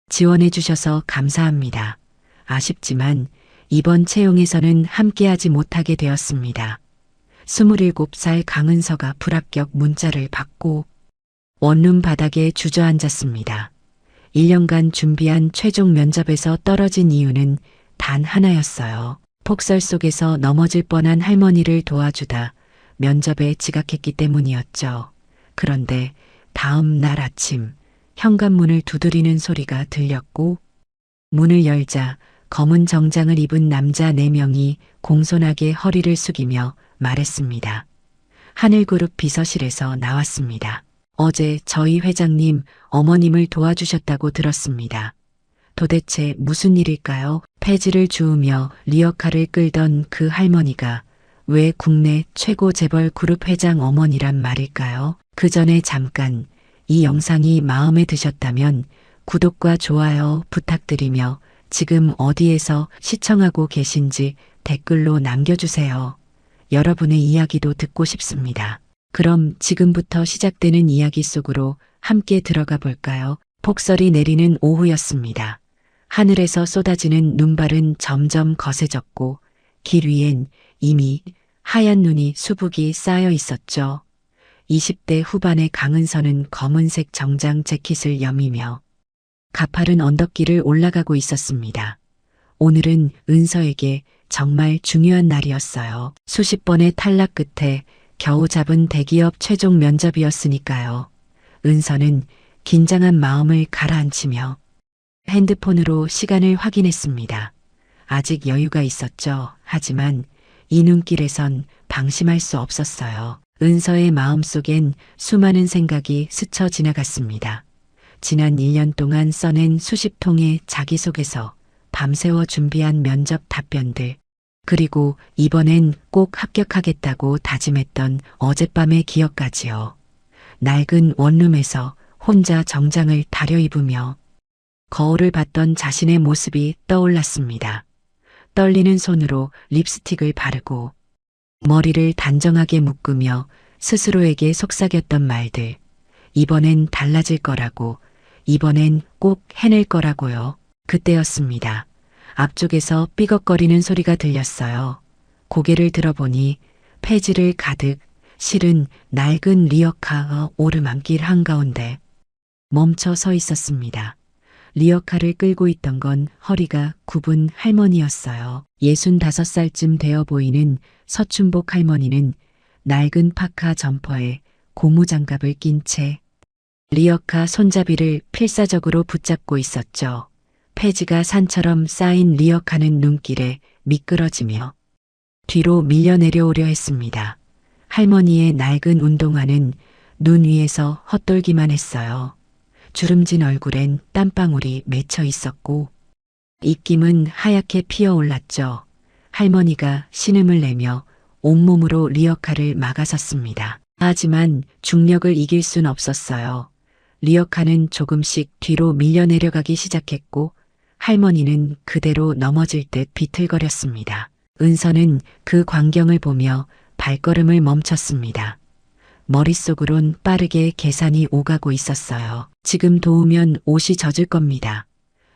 지원해 주셔서 감사합니다. 아쉽지만 이번 채용에서는 함께하지 못하게 되었습니다. 27살 강은서가 불합격 문자를 받고 원룸 바닥에 주저앉았습니다. 1년간 준비한 최종 면접에서 떨어진 이유는 단 하나였어요. 폭설 속에서 넘어질 뻔한 할머니를 도와주다 면접에 지각했기 때문이었죠. 그런데 다음 날 아침 현관문을 두드리는 소리가 들렸고 문을 열자 검은 정장을 입은 남자 4명이 공손하게 허리를 숙이며 말했습니다. 하늘그룹 비서실에서 나왔습니다. 어제 저희 회장님 어머님을 도와주셨다고 들었습니다. 도대체 무슨 일일까요? 폐지를 주우며 리어카를 끌던 그 할머니가 왜 국내 최고 재벌 그룹 회장 어머니란 말일까요? 그 전에 잠깐 이 영상이 마음에 드셨다면 구독과 좋아요 부탁드리며 지금 어디에서 시청하고 계신지 댓글로 남겨주세요. 여러분의 이야기도 듣고 싶습니다. 그럼 지금부터 시작되는 이야기 속으로 함께 들어가 볼까요? 폭설이 내리는 오후였습니다. 하늘에서 쏟아지는 눈발은 점점 거세졌고 길 위엔 이미 하얀 눈이 수북이 쌓여 있었죠. 20대 후반의 강은서는 검은색 정장 재킷을 여미며 가파른 언덕길을 올라가고 있었습니다. 오늘은 은서에게 정말 중요한 날이었어요. 수십 번의 탈락 끝에 겨우 잡은 대기업 최종 면접이었으니까요. 은서는 긴장한 마음을 가라앉히며 핸드폰으로 시간을 확인했습니다. 아직 여유가 있었죠. 하지만 이 눈길에선 방심할 수 없었어요. 은서의 마음속엔 수많은 생각이 스쳐 지나갔습니다. 지난 1년 동안 써낸 수십 통의 자기소개서, 밤새워 준비한 면접 답변들, 그리고 이번엔 꼭 합격하겠다고 다짐했던 어젯밤의 기억까지요. 낡은 원룸에서 혼자 정장을 다려입으며 거울을 봤던 자신의 모습이 떠올랐습니다. 떨리는 손으로 립스틱을 바르고 머리를 단정하게 묶으며 스스로에게 속삭였던 말들. 이번엔 달라질 거라고, 이번엔 꼭 해낼 거라고요. 그때였습니다. 앞쪽에서 삐걱거리는 소리가 들렸어요. 고개를 들어보니 폐지를 가득 실은 낡은 리어카 오르막길 한가운데 멈춰 서 있었습니다. 리어카를 끌고 있던 건 허리가 굽은 할머니였어요. 65살쯤 되어 보이는 서춘복 할머니는 낡은 파카 점퍼에 고무장갑을 낀 채 리어카 손잡이를 필사적으로 붙잡고 있었죠. 폐지가 산처럼 쌓인 리어카는 눈길에 미끄러지며 뒤로 밀려 내려오려 했습니다. 할머니의 낡은 운동화는 눈 위에서 헛돌기만 했어요. 주름진 얼굴엔 땀방울이 맺혀 있었고 입김은 하얗게 피어올랐죠. 할머니가 신음을 내며 온몸으로 리어카를 막아섰습니다. 하지만 중력을 이길 순 없었어요. 리어카는 조금씩 뒤로 밀려 내려가기 시작했고 할머니는 그대로 넘어질 듯 비틀거렸습니다. 은서는 그 광경을 보며 발걸음을 멈췄습니다. 머릿속으론 빠르게 계산이 오가고 있었어요. 지금 도우면 옷이 젖을 겁니다.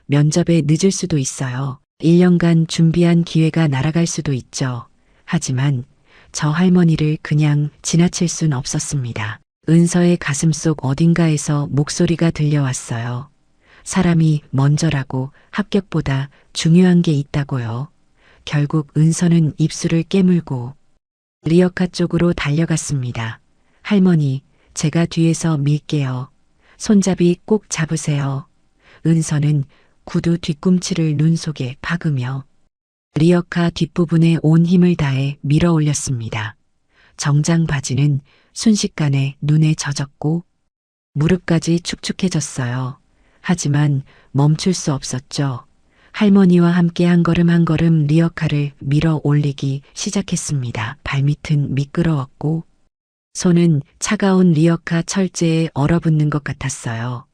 면접에 늦을 수도 있어요. 1년간 준비한 기회가 날아갈 수도 있죠. 하지만 저 할머니를 그냥 지나칠 순 없었습니다. 은서의 가슴속 어딘가에서 목소리가 들려왔어요. 사람이 먼저라고, 합격보다 중요한 게 있다고요. 결국 은서는 입술을 깨물고 리어카 쪽으로 달려갔습니다. 할머니, 제가 뒤에서 밀게요. 손잡이 꼭 잡으세요. 은서는 구두 뒤꿈치를 눈 속에 박으며 리어카 뒷부분에 온 힘을 다해 밀어 올렸습니다. 정장 바지는 순식간에 눈에 젖었고 무릎까지 축축해졌어요. 하지만 멈출 수 없었죠. 할머니와 함께 한 걸음 한 걸음 리어카를 밀어 올리기 시작했습니다. 발밑은 미끄러웠고 손은 차가운 리어카 철제에 얼어붙는 것 같았어요.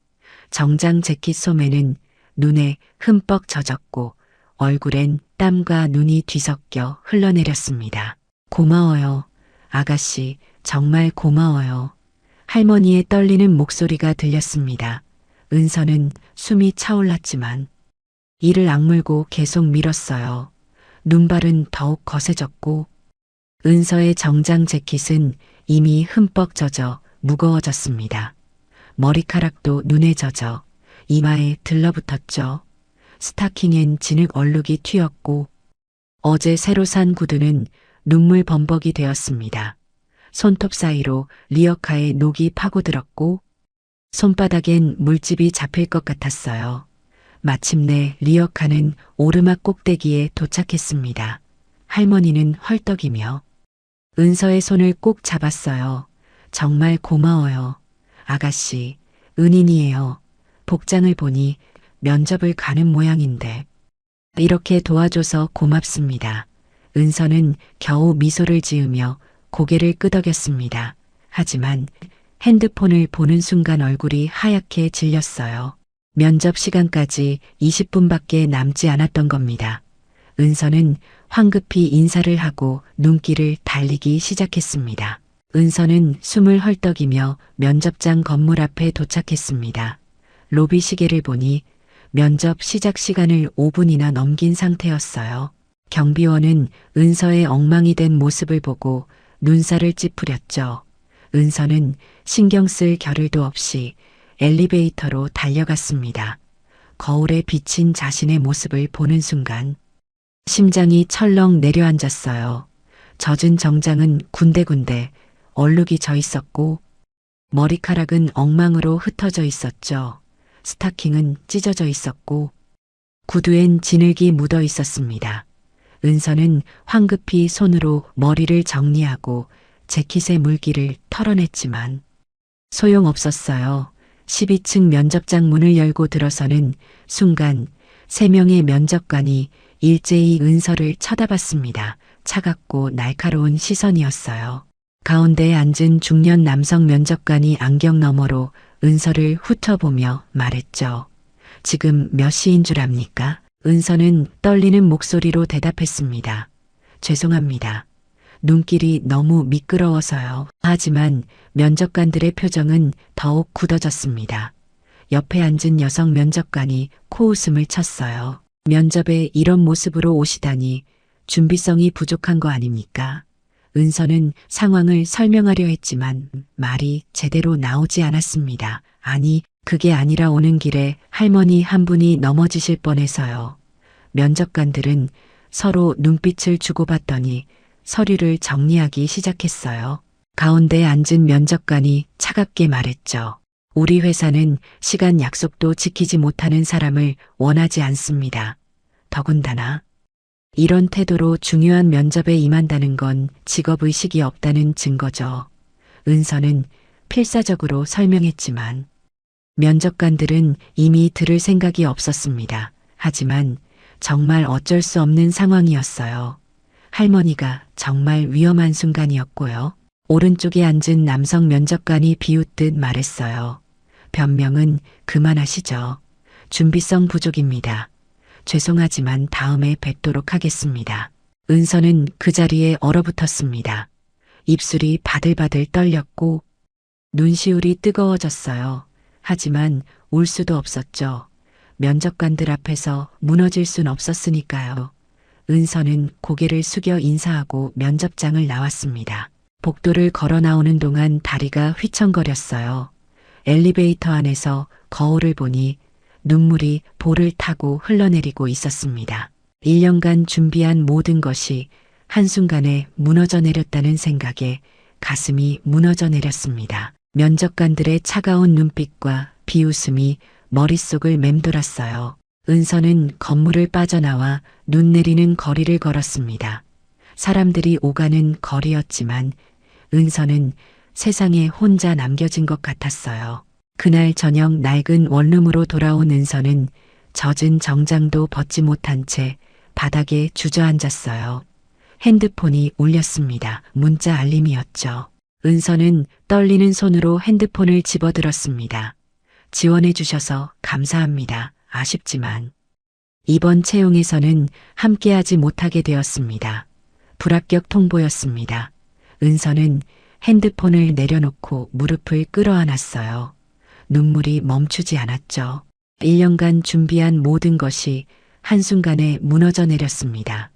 정장 재킷 소매는 눈에 흠뻑 젖었고 얼굴엔 땀과 눈이 뒤섞여 흘러내렸습니다. 고마워요. 아가씨, 정말 고마워요. 할머니의 떨리는 목소리가 들렸습니다. 은서는 숨이 차올랐지만 이를 악물고 계속 밀었어요. 눈발은 더욱 거세졌고 은서의 정장 재킷은 이미 흠뻑 젖어 무거워졌습니다. 머리카락도 눈에 젖어 이마에 들러붙었죠. 스타킹엔 진흙 얼룩이 튀었고 어제 새로 산 구두는 눈물 범벅이 되었습니다. 손톱 사이로 리어카에 녹이 파고들었고 손바닥엔 물집이 잡힐 것 같았어요. 마침내 리어카는 오르막 꼭대기에 도착했습니다. 할머니는 헐떡이며 은서의 손을 꼭 잡았어요. 정말 고마워요. 아가씨, 은인이에요. 복장을 보니 면접을 가는 모양인데 이렇게 도와줘서 고맙습니다. 은서는 겨우 미소를 지으며 고개를 끄덕였습니다. 하지만 핸드폰을 보는 순간 얼굴이 하얗게 질렸어요. 면접 시간까지 20분밖에 남지 않았던 겁니다. 은서는 황급히 인사를 하고 눈길을 달리기 시작했습니다. 은서는 숨을 헐떡이며 면접장 건물 앞에 도착했습니다. 로비 시계를 보니 면접 시작 시간을 5분이나 넘긴 상태였어요. 경비원은 은서의 엉망이 된 모습을 보고 눈살을 찌푸렸죠. 은서는 신경 쓸 겨를도 없이 엘리베이터로 달려갔습니다. 거울에 비친 자신의 모습을 보는 순간 심장이 철렁 내려앉았어요. 젖은 정장은 군데군데 얼룩이 져 있었고 머리카락은 엉망으로 흩어져 있었죠. 스타킹은 찢어져 있었고 구두엔 진흙이 묻어 있었습니다. 은서는 황급히 손으로 머리를 정리하고 재킷의 물기를 털어냈지만 소용없었어요. 12층 면접장 문을 열고 들어서는 순간 3명의 면접관이 일제히 은서를 쳐다봤습니다. 차갑고 날카로운 시선이었어요. 가운데에 앉은 중년 남성 면접관이 안경 너머로 은서를 훑어보며 말했죠. 지금 몇 시인 줄 압니까? 은서는 떨리는 목소리로 대답했습니다. 죄송합니다. 눈길이 너무 미끄러워서요. 하지만 면접관들의 표정은 더욱 굳어졌습니다. 옆에 앉은 여성 면접관이 코웃음을 쳤어요. 면접에 이런 모습으로 오시다니 준비성이 부족한 거 아닙니까? 은서는 상황을 설명하려 했지만 말이 제대로 나오지 않았습니다. 아니, 그게 아니라 오는 길에 할머니 한 분이 넘어지실 뻔해서요. 면접관들은 서로 눈빛을 주고받더니 서류를 정리하기 시작했어요. 가운데 앉은 면접관이 차갑게 말했죠. 우리 회사는 시간 약속도 지키지 못하는 사람을 원하지 않습니다. 더군다나 이런 태도로 중요한 면접에 임한다는 건 직업의식이 없다는 증거죠. 은서는 필사적으로 설명했지만 면접관들은 이미 들을 생각이 없었습니다. 하지만 정말 어쩔 수 없는 상황이었어요. 할머니가 정말 위험한 순간이었고요. 오른쪽에 앉은 남성 면접관이 비웃듯 말했어요. 변명은 그만하시죠. 준비성 부족입니다. 죄송하지만 다음에 뵙도록 하겠습니다. 은서는 그 자리에 얼어붙었습니다. 입술이 바들바들 떨렸고 눈시울이 뜨거워졌어요. 하지만 울 수도 없었죠. 면접관들 앞에서 무너질 순 없었으니까요. 은서는 고개를 숙여 인사하고 면접장을 나왔습니다. 복도를 걸어 나오는 동안 다리가 휘청거렸어요. 엘리베이터 안에서 거울을 보니 눈물이 볼을 타고 흘러내리고 있었습니다. 1년간 준비한 모든 것이 한순간에 무너져 내렸다는 생각에 가슴이 무너져 내렸습니다. 면접관들의 차가운 눈빛과 비웃음이 머릿속을 맴돌았어요. 은서는 건물을 빠져나와 눈 내리는 거리를 걸었습니다. 사람들이 오가는 거리였지만 은서는 세상에 혼자 남겨진 것 같았어요. 그날 저녁 낡은 원룸으로 돌아온 은서는 젖은 정장도 벗지 못한 채 바닥에 주저앉았어요. 핸드폰이 울렸습니다. 문자 알림이었죠. 은서는 떨리는 손으로 핸드폰을 집어들었습니다. 지원해 주셔서 감사합니다. 아쉽지만 이번 채용에서는 함께하지 못하게 되었습니다. 불합격 통보였습니다. 은서는 핸드폰을 내려놓고 무릎을 끌어안았어요. 눈물이 멈추지 않았죠. 1년간 준비한 모든 것이 한순간에 무너져 내렸습니다.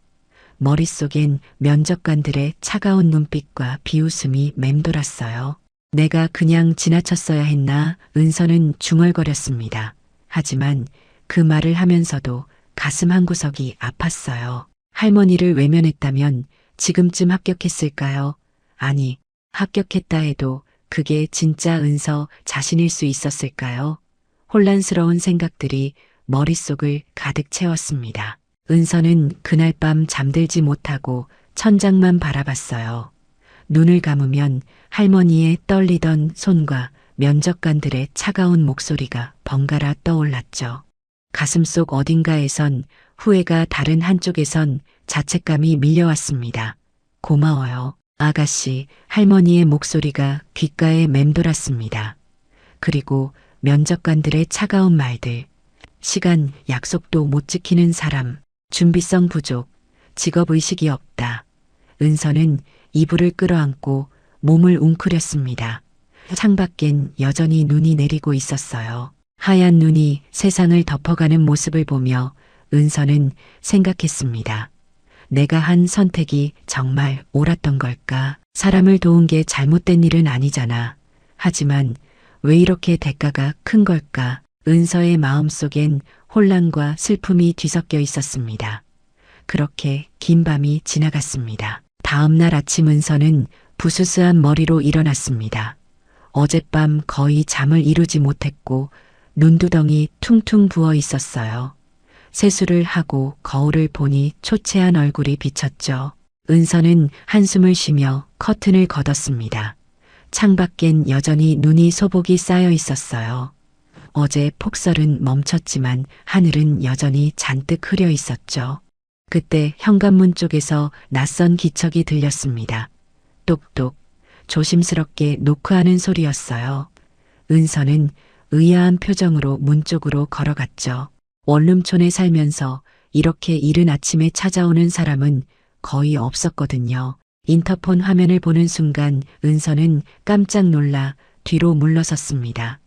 머릿속엔 면접관들의 차가운 눈빛과 비웃음이 맴돌았어요. 내가 그냥 지나쳤어야 했나? 은서는 중얼거렸습니다. 하지만 그 말을 하면서도 가슴 한구석이 아팠어요. 할머니를 외면했다면 지금쯤 합격했을까요? 아니, 합격했다 해도 그게 진짜 은서 자신일 수 있었을까요? 혼란스러운 생각들이 머릿속을 가득 채웠습니다. 은서는 그날 밤 잠들지 못하고 천장만 바라봤어요. 눈을 감으면 할머니의 떨리던 손과 면접관들의 차가운 목소리가 번갈아 떠올랐죠. 가슴속 어딘가에선 후회가, 다른 한쪽에선 자책감이 밀려왔습니다. 고마워요, 아가씨. 할머니의 목소리가 귓가에 맴돌았습니다. 그리고 면접관들의 차가운 말들. 시간, 약속도 못 지키는 사람, 준비성 부족, 직업의식이 없다. 은서는 이불을 끌어안고 몸을 웅크렸습니다. 창밖엔 여전히 눈이 내리고 있었어요. 하얀 눈이 세상을 덮어가는 모습을 보며 은서는 생각했습니다. 내가 한 선택이 정말 옳았던 걸까? 사람을 도운 게 잘못된 일은 아니잖아. 하지만 왜 이렇게 대가가 큰 걸까? 은서의 마음속엔 혼란과 슬픔이 뒤섞여 있었습니다. 그렇게 긴 밤이 지나갔습니다. 다음 날 아침 은서는 부스스한 머리로 일어났습니다. 어젯밤 거의 잠을 이루지 못했고 눈두덩이 퉁퉁 부어 있었어요. 세수를 하고 거울을 보니 초췌한 얼굴이 비쳤죠. 은서는 한숨을 쉬며 커튼을 걷었습니다. 창밖엔 여전히 눈이 소복이 쌓여 있었어요. 어제 폭설은 멈췄지만 하늘은 여전히 잔뜩 흐려 있었죠. 그때 현관문 쪽에서 낯선 기척이 들렸습니다. 똑똑, 조심스럽게 노크하는 소리였어요. 은서는 의아한 표정으로 문 쪽으로 걸어갔죠. 원룸촌에 살면서 이렇게 이른 아침에 찾아오는 사람은 거의 없었거든요. 인터폰 화면을 보는 순간 은서는 깜짝 놀라 뒤로 물러섰습니다.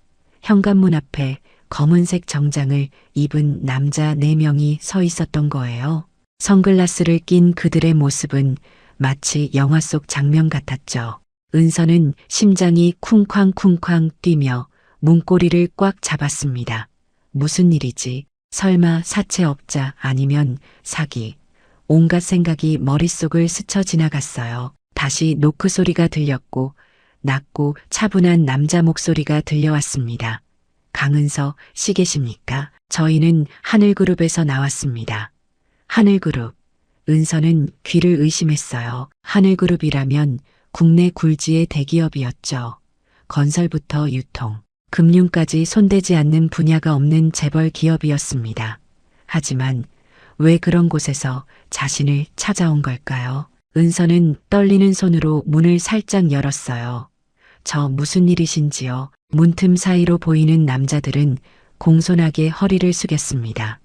현관문 앞에 검은색 정장을 입은 남자 4명이 서 있었던 거예요. 선글라스를 낀 그들의 모습은 마치 영화 속 장면 같았죠. 은서는 심장이 쿵쾅쿵쾅 뛰며 문고리를 꽉 잡았습니다. 무슨 일이지? 설마 사채업자, 아니면 사기. 온갖 생각이 머릿속을 스쳐 지나갔어요. 다시 노크 소리가 들렸고 낮고 차분한 남자 목소리가 들려왔습니다. 강은서 씨 계십니까? 저희는 하늘그룹에서 나왔습니다. 하늘그룹. 은서는 귀를 의심했어요. 하늘그룹이라면 국내 굴지의 대기업이었죠. 건설부터 유통, 금융까지 손대지 않는 분야가 없는 재벌 기업이었습니다. 하지만 왜 그런 곳에서 자신을 찾아온 걸까요? 은서는 떨리는 손으로 문을 살짝 열었어요. 저 무슨 일이신지요? 문틈 사이로 보이는 남자들은 공손하게 허리를 숙였습니다.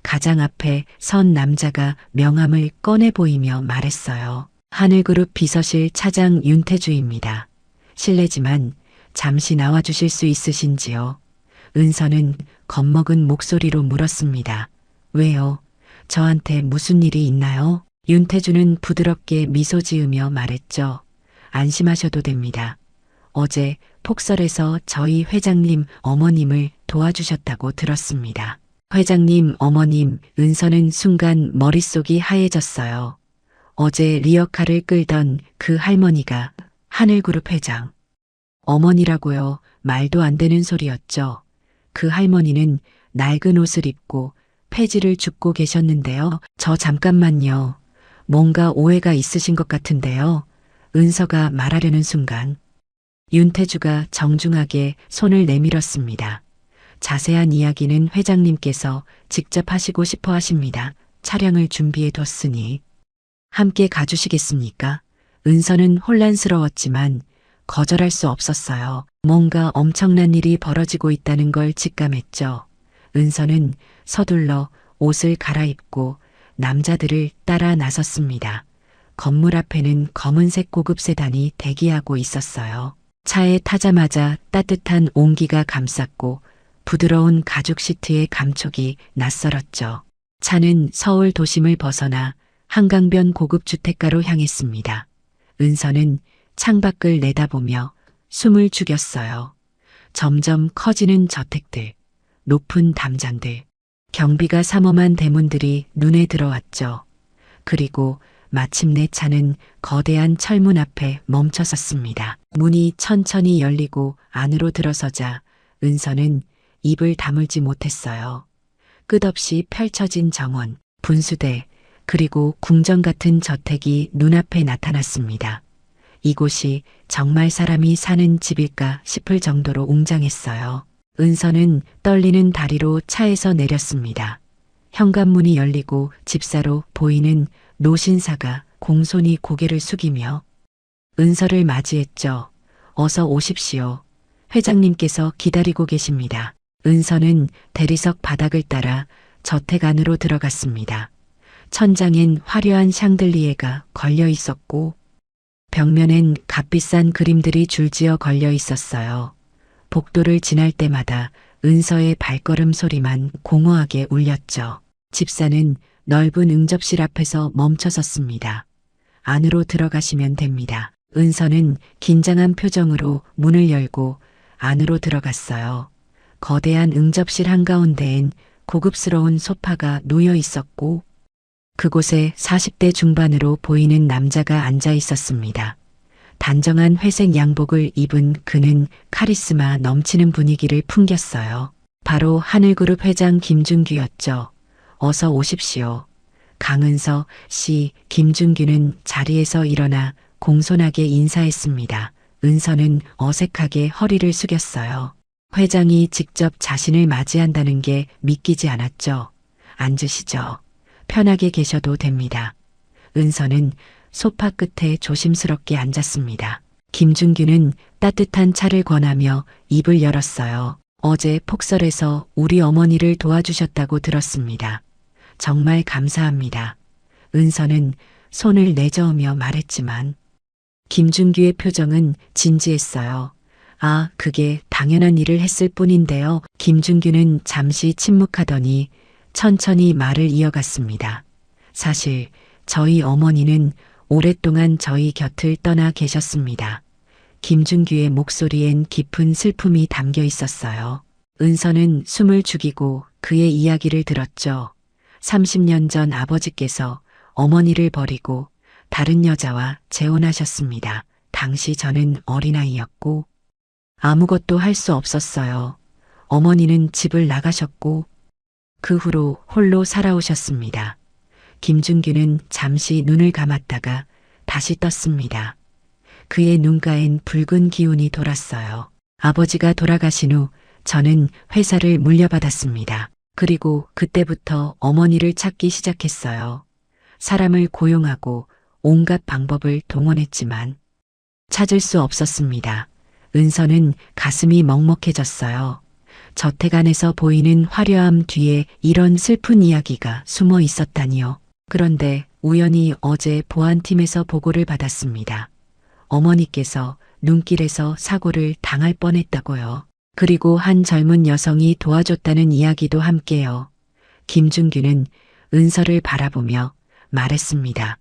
가장 앞에 선 남자가 명함을 꺼내 보이며 말했어요. 하늘그룹 비서실 차장 윤태주입니다. 실례지만 잠시 나와주실 수 있으신지요? 은서는 겁먹은 목소리로 물었습니다. 왜요? 저한테 무슨 일이 있나요? 윤태주는 부드럽게 미소 지으며 말했죠. 안심하셔도 됩니다. 어제 폭설에서 저희 회장님 어머님을 도와주셨다고 들었습니다. 회장님 어머님. 은서는 순간 머릿속이 하얘졌어요. 어제 리어카를 끌던 그 할머니가 하늘그룹 회장. 어머니라고요? 말도 안 되는 소리였죠. 그 할머니는 낡은 옷을 입고 폐지를 줍고 계셨는데요. 저 잠깐만요. 뭔가 오해가 있으신 것 같은데요. 은서가 말하려는 순간 윤태주가 정중하게 손을 내밀었습니다. 자세한 이야기는 회장님께서 직접 하시고 싶어 하십니다. 차량을 준비해 뒀으니 함께 가주시겠습니까? 은서는 혼란스러웠지만 거절할 수 없었어요. 뭔가 엄청난 일이 벌어지고 있다는 걸 직감했죠. 은서는 서둘러 옷을 갈아입고 남자들을 따라 나섰습니다. 건물 앞에는 검은색 고급 세단이 대기하고 있었어요. 차에 타자마자 따뜻한 온기가 감쌌고 부드러운 가죽 시트의 감촉이 낯설었죠. 차는 서울 도심을 벗어나 한강변 고급 주택가로 향했습니다. 은서는 창밖을 내다보며 숨을 죽였어요. 점점 커지는 저택들, 높은 담장들, 경비가 삼엄한 대문들이 눈에 들어왔죠. 그리고 마침내 차는 거대한 철문 앞에 멈춰섰습니다. 문이 천천히 열리고 안으로 들어서자 은서는 입을 다물지 못했어요. 끝없이 펼쳐진 정원, 분수대, 그리고 궁전 같은 저택이 눈앞에 나타났습니다. 이곳이 정말 사람이 사는 집일까 싶을 정도로 웅장했어요. 은서는 떨리는 다리로 차에서 내렸습니다. 현관문이 열리고 집사로 보이는 노신사가 공손히 고개를 숙이며 은서를 맞이했죠. 어서 오십시오. 회장님께서 기다리고 계십니다. 은서는 대리석 바닥을 따라 저택 안으로 들어갔습니다. 천장엔 화려한 샹들리에가 걸려 있었고 벽면엔 값비싼 그림들이 줄지어 걸려 있었어요. 복도를 지날 때마다 은서의 발걸음 소리만 공허하게 울렸죠. 집사는 넓은 응접실 앞에서 멈춰섰습니다. 안으로 들어가시면 됩니다. 은서는 긴장한 표정으로 문을 열고 안으로 들어갔어요. 거대한 응접실 한가운데엔 고급스러운 소파가 놓여 있었고 그곳에 40대 중반으로 보이는 남자가 앉아 있었습니다. 단정한 회색 양복을 입은 그는 카리스마 넘치는 분위기를 풍겼어요. 바로 하늘그룹 회장 김준규였죠. 어서 오십시오. 강은서 씨, 김준규는 자리에서 일어나 공손하게 인사했습니다. 은서는 어색하게 허리를 숙였어요. 회장이 직접 자신을 맞이한다는 게 믿기지 않았죠. 앉으시죠. 편하게 계셔도 됩니다. 은서는 소파 끝에 조심스럽게 앉았습니다. 김준규는 따뜻한 차를 권하며 입을 열었어요. 어제 폭설에서 우리 어머니를 도와주셨다고 들었습니다. 정말 감사합니다. 은서는 손을 내저으며 말했지만 김준규의 표정은 진지했어요. 아, 그게 당연한 일을 했을 뿐인데요. 김준규는 잠시 침묵하더니 천천히 말을 이어갔습니다. 사실 저희 어머니는 오랫동안 저희 곁을 떠나 계셨습니다. 김준규의 목소리엔 깊은 슬픔이 담겨 있었어요. 은서는 숨을 죽이고 그의 이야기를 들었죠. 30년 전 아버지께서 어머니를 버리고 다른 여자와 재혼하셨습니다. 당시 저는 어린아이였고 아무것도 할 수 없었어요. 어머니는 집을 나가셨고 그 후로 홀로 살아오셨습니다. 김준규는 잠시 눈을 감았다가 다시 떴습니다. 그의 눈가엔 붉은 기운이 돌았어요. 아버지가 돌아가신 후 저는 회사를 물려받았습니다. 그리고 그때부터 어머니를 찾기 시작했어요. 사람을 고용하고 온갖 방법을 동원했지만 찾을 수 없었습니다. 은서는 가슴이 먹먹해졌어요. 저택 안에서 보이는 화려함 뒤에 이런 슬픈 이야기가 숨어 있었다니요. 그런데 우연히 어제 보안팀에서 보고를 받았습니다. 어머니께서 눈길에서 사고를 당할 뻔했다고요. 그리고 한 젊은 여성이 도와줬다는 이야기도 함께요. 김준규는 은서를 바라보며 말했습니다.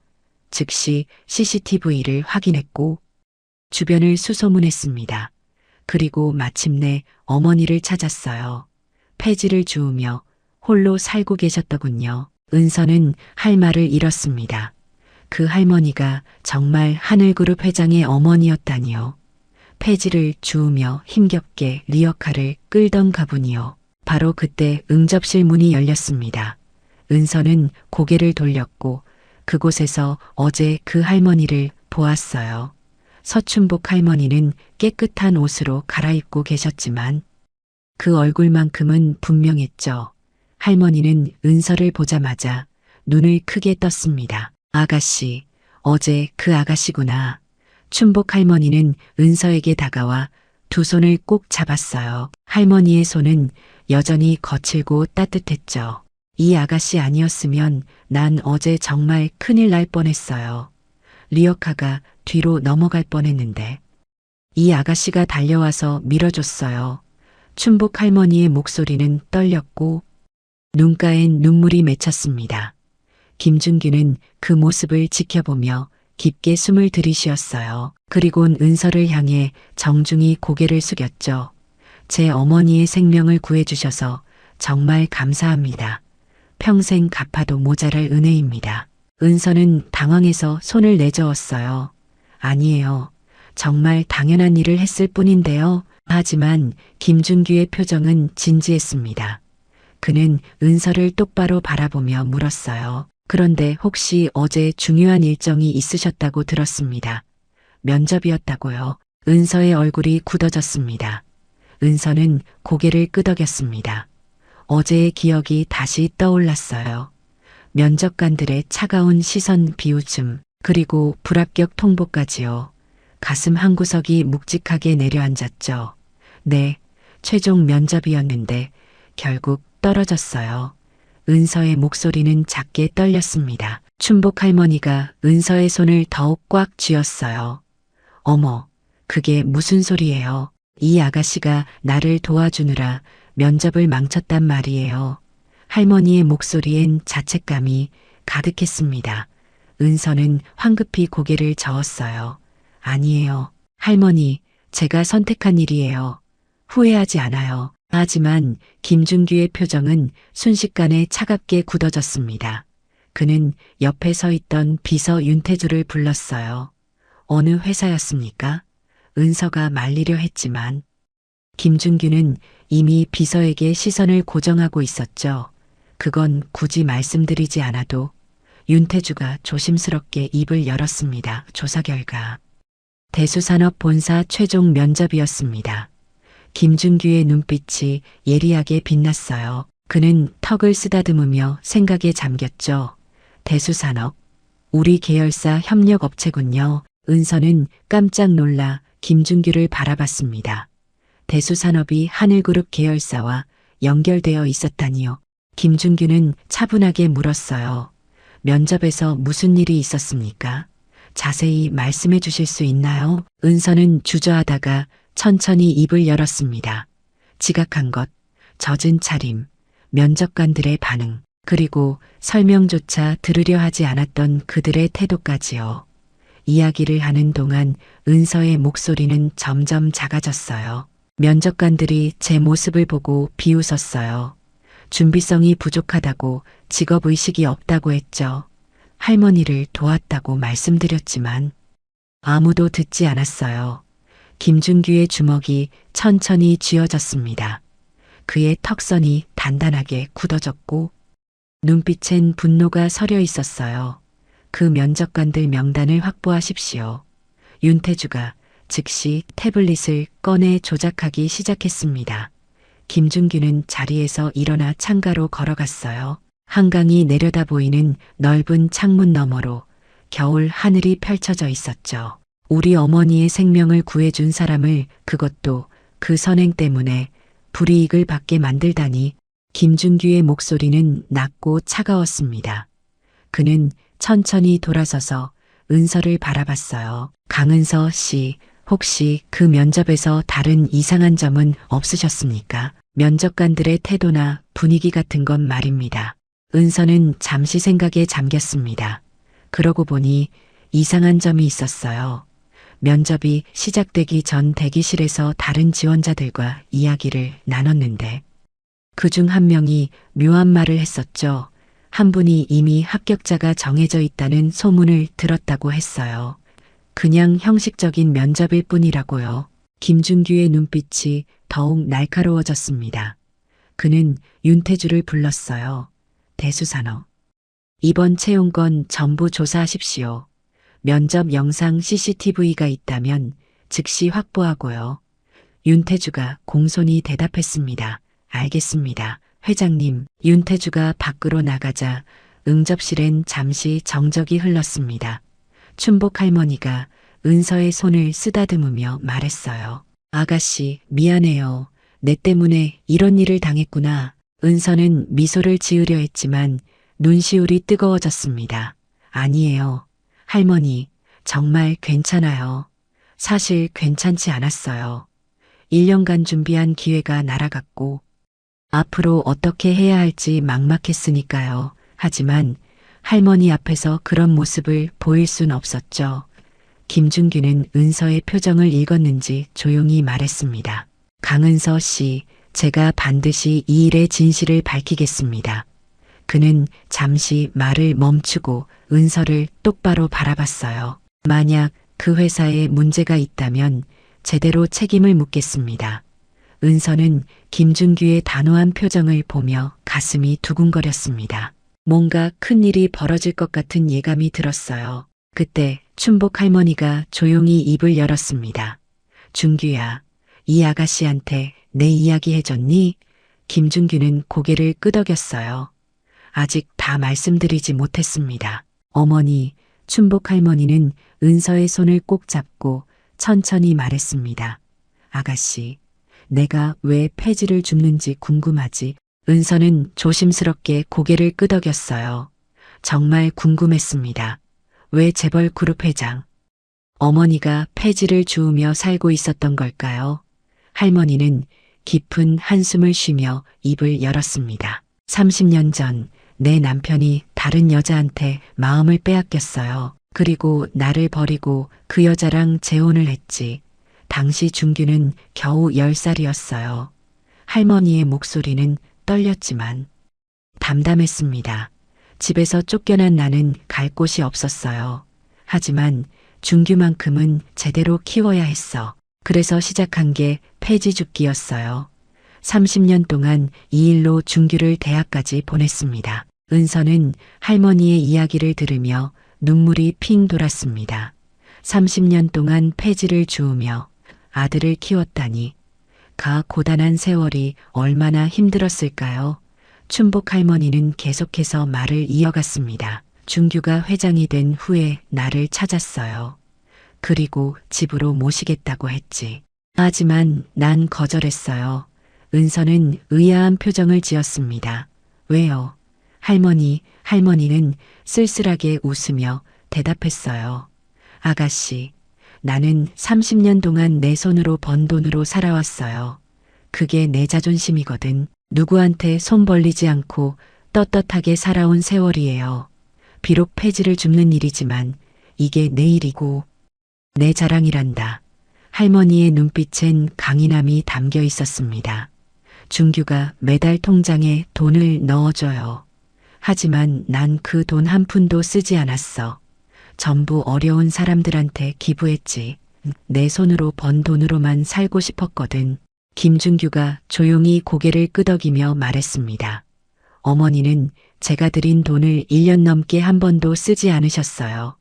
즉시 CCTV를 확인했고 주변을 수소문했습니다. 그리고 마침내 어머니를 찾았어요. 폐지를 주우며 홀로 살고 계셨더군요. 은서는 할 말을 잃었습니다. 그 할머니가 정말 하늘그룹 회장의 어머니였다니요. 폐지를 주우며 힘겹게 리어카를 끌던 가분이요. 바로 그때 응접실 문이 열렸습니다. 은서는 고개를 돌렸고 그곳에서 어제 그 할머니를 보았어요. 서춘복 할머니는 깨끗한 옷으로 갈아입고 계셨지만 그 얼굴만큼은 분명했죠. 할머니는 은서를 보자마자 눈을 크게 떴습니다. 아가씨, 어제 그 아가씨구나. 춘복 할머니는 은서에게 다가와 두 손을 꼭 잡았어요. 할머니의 손은 여전히 거칠고 따뜻했죠. 이 아가씨 아니었으면 난 어제 정말 큰일 날 뻔했어요. 리어카가 뒤로 넘어갈 뻔했는데. 이 아가씨가 달려와서 밀어줬어요. 춘복 할머니의 목소리는 떨렸고 눈가엔 눈물이 맺혔습니다. 김준규는 그 모습을 지켜보며 깊게 숨을 들이쉬었어요. 그리곤 은서를 향해 정중히 고개를 숙였죠. 제 어머니의 생명을 구해주셔서 정말 감사합니다. 평생 갚아도 모자랄 은혜입니다. 은서는 당황해서 손을 내저었어요. 아니에요. 정말 당연한 일을 했을 뿐인데요. 하지만 김준규의 표정은 진지했습니다. 그는 은서를 똑바로 바라보며 물었어요. 그런데 혹시 어제 중요한 일정이 있으셨다고 들었습니다. 면접이었다고요. 은서의 얼굴이 굳어졌습니다. 은서는 고개를 끄덕였습니다. 어제의 기억이 다시 떠올랐어요. 면접관들의 차가운 시선 비웃음, 그리고 불합격 통보까지요. 가슴 한구석이 묵직하게 내려앉았죠. 네, 최종 면접이었는데 결국 떨어졌어요. 은서의 목소리는 작게 떨렸습니다. 춘복 할머니가 은서의 손을 더욱 꽉 쥐었어요. 어머, 그게 무슨 소리예요? 이 아가씨가 나를 도와주느라 면접을 망쳤단 말이에요. 할머니의 목소리엔 자책감이 가득했습니다. 은서는 황급히 고개를 저었어요. 아니에요. 할머니, 제가 선택한 일이에요. 후회하지 않아요. 하지만 김준규의 표정은 순식간에 차갑게 굳어졌습니다. 그는 옆에 서 있던 비서 윤태주를 불렀어요. 어느 회사였습니까? 은서가 말리려 했지만 김준규는 이미 비서에게 시선을 고정하고 있었죠. 그건 굳이 말씀드리지 않아도 윤태주가 조심스럽게 입을 열었습니다. 조사 결과 대수산업본사 최종 면접이었습니다. 김준규의 눈빛이 예리하게 빛났어요. 그는 턱을 쓰다듬으며 생각에 잠겼죠. 대수산업, 우리 계열사 협력업체군요. 은서는 깜짝 놀라 김준규를 바라봤습니다. 대수산업이 하늘그룹 계열사와 연결되어 있었다니요. 김준규는 차분하게 물었어요. 면접에서 무슨 일이 있었습니까? 자세히 말씀해 주실 수 있나요? 은서는 주저하다가 천천히 입을 열었습니다. 지각한 것, 젖은 차림, 면접관들의 반응, 그리고 설명조차 들으려 하지 않았던 그들의 태도까지요. 이야기를 하는 동안 은서의 목소리는 점점 작아졌어요. 면접관들이 제 모습을 보고 비웃었어요. 준비성이 부족하다고, 직업의식이 없다고 했죠. 할머니를 도왔다고 말씀드렸지만 아무도 듣지 않았어요. 김준규의 주먹이 천천히 쥐어졌습니다. 그의 턱선이 단단하게 굳어졌고 눈빛엔 분노가 서려 있었어요. 그 면접관들 명단을 확보하십시오. 윤태주가 즉시 태블릿을 꺼내 조작하기 시작했습니다. 김준규는 자리에서 일어나 창가로 걸어갔어요. 한강이 내려다 보이는 넓은 창문 너머로 겨울 하늘이 펼쳐져 있었죠. 우리 어머니의 생명을 구해준 사람을, 그것도 그 선행 때문에 불이익을 받게 만들다니. 김준규의 목소리는 낮고 차가웠습니다. 그는 천천히 돌아서서 은서를 바라봤어요. 강은서 씨, 혹시 그 면접에서 다른 이상한 점은 없으셨습니까? 면접관들의 태도나 분위기 같은 건 말입니다. 은서는 잠시 생각에 잠겼습니다. 그러고 보니 이상한 점이 있었어요. 면접이 시작되기 전 대기실에서 다른 지원자들과 이야기를 나눴는데 그중 한 명이 묘한 말을 했었죠. 한 분이 이미 합격자가 정해져 있다는 소문을 들었다고 했어요. 그냥 형식적인 면접일 뿐이라고요. 김준규의 눈빛이 더욱 날카로워졌습니다. 그는 윤태주를 불렀어요. 대수산업. 이번 채용건 전부 조사하십시오. 면접 영상 CCTV가 있다면 즉시 확보하고요. 윤태주가 공손히 대답했습니다. 알겠습니다. 회장님. 윤태주가 밖으로 나가자 응접실엔 잠시 정적이 흘렀습니다. 춘복 할머니가 은서의 손을 쓰다듬으며 말했어요. 아가씨, 미안해요. 내 때문에 이런 일을 당했구나. 은서는 미소를 지으려 했지만 눈시울이 뜨거워졌습니다. 아니에요. 할머니, 정말 괜찮아요. 사실 괜찮지 않았어요. 1년간 준비한 기회가 날아갔고 앞으로 어떻게 해야 할지 막막했으니까요. 하지만 할머니 앞에서 그런 모습을 보일 순 없었죠. 김준규는 은서의 표정을 읽었는지 조용히 말했습니다. 강은서 씨, 제가 반드시 이 일의 진실을 밝히겠습니다. 그는 잠시 말을 멈추고 은서를 똑바로 바라봤어요. 만약 그 회사에 문제가 있다면 제대로 책임을 묻겠습니다. 은서는 김준규의 단호한 표정을 보며 가슴이 두근거렸습니다. 뭔가 큰 일이 벌어질 것 같은 예감이 들었어요. 그때 춘복 할머니가 조용히 입을 열었습니다. 준규야, 이 아가씨한테 내 이야기 해줬니? 김준규는 고개를 끄덕였어요. 아직 다 말씀드리지 못했습니다. 어머니, 춘복 할머니는 은서의 손을 꼭 잡고 천천히 말했습니다. 아가씨, 내가 왜 폐지를 줍는지 궁금하지? 은서는 조심스럽게 고개를 끄덕였어요. 정말 궁금했습니다. 왜 재벌 그룹 회장? 어머니가 폐지를 주우며 살고 있었던 걸까요? 할머니는 깊은 한숨을 쉬며 입을 열었습니다. 30년 전 내 남편이 다른 여자한테 마음을 빼앗겼어요. 그리고 나를 버리고 그 여자랑 재혼을 했지. 당시 준규는 겨우 10살이었어요. 할머니의 목소리는 떨렸지만 담담했습니다. 집에서 쫓겨난 나는 갈 곳이 없었어요. 하지만 준규만큼은 제대로 키워야 했어. 그래서 시작한 게 폐지 줍기였어요. 30년 동안 이 일로 준규를 대학까지 보냈습니다. 은서는 할머니의 이야기를 들으며 눈물이 핑 돌았습니다. 30년 동안 폐지를 주우며 아들을 키웠다니 그 고단한 세월이 얼마나 힘들었을까요? 춘복 할머니는 계속해서 말을 이어갔습니다. 준규가 회장이 된 후에 나를 찾았어요. 그리고 집으로 모시겠다고 했지. 하지만 난 거절했어요. 은서는 의아한 표정을 지었습니다. 왜요? 할머니는 쓸쓸하게 웃으며 대답했어요. 아가씨, 나는 30년 동안 내 손으로 번 돈으로 살아왔어요. 그게 내 자존심이거든. 누구한테 손 벌리지 않고 떳떳하게 살아온 세월이에요. 비록 폐지를 줍는 일이지만 이게 내 일이고 내 자랑이란다. 할머니의 눈빛엔 강인함이 담겨 있었습니다. 준규가 매달 통장에 돈을 넣어줘요. 하지만 난 그 돈 한 푼도 쓰지 않았어. 전부 어려운 사람들한테 기부했지. 내 손으로 번 돈으로만 살고 싶었거든. 김준규가 조용히 고개를 끄덕이며 말했습니다. 어머니는 제가 드린 돈을 1년 넘게 한 번도 쓰지 않으셨어요.